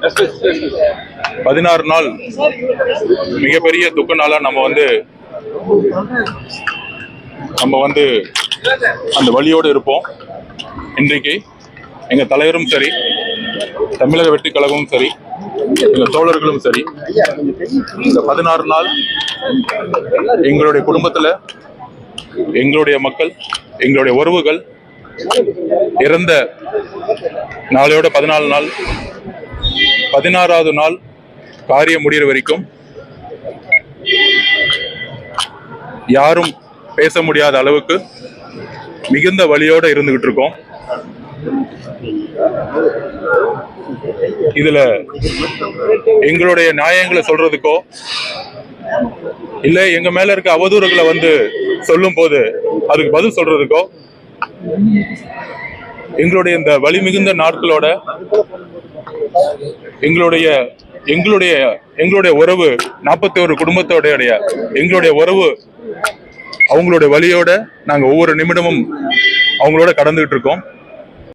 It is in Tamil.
16 நாள் மிகப்பெரிய துக்க நாளா நம்ம வந்து அந்த வழியோடு இருப்போம். இன்றைக்கு எங்க தலைவரும் சரி, தமிழக வெற்றி கழகமும் சரி, எங்க தோழர்களும் சரி, இந்த 16 நாள் எங்களுடைய குடும்பத்துல எங்களுடைய மக்கள், எங்களுடைய உறவுகள் இறந்த நாளையோட 14 நாள், 16வது நாள் காரியம் முடிகிற வரைக்கும் யாரும் பேச முடியாத அளவுக்கு மிகுந்த வலியோட இருந்துகிட்டு இருக்கோம். இதுல எங்களுடைய நியாயங்களை சொல்றதுக்கோ இல்ல எங்க மேல இருக்க அவதூறுகளை சொல்லும் போது அதுக்கு பதில் சொல்றதுக்கோ எங்களுடைய இந்த வலி மிகுந்த நாட்களோட எங்களுடைய உறவு 41 குடும்பத்தோடைய எங்களுடைய உறவு அவங்களுடைய வலியோட நாங்க ஒவ்வொரு நிமிடமும் அவங்களோட கடந்துகிட்டு இருக்கோம்.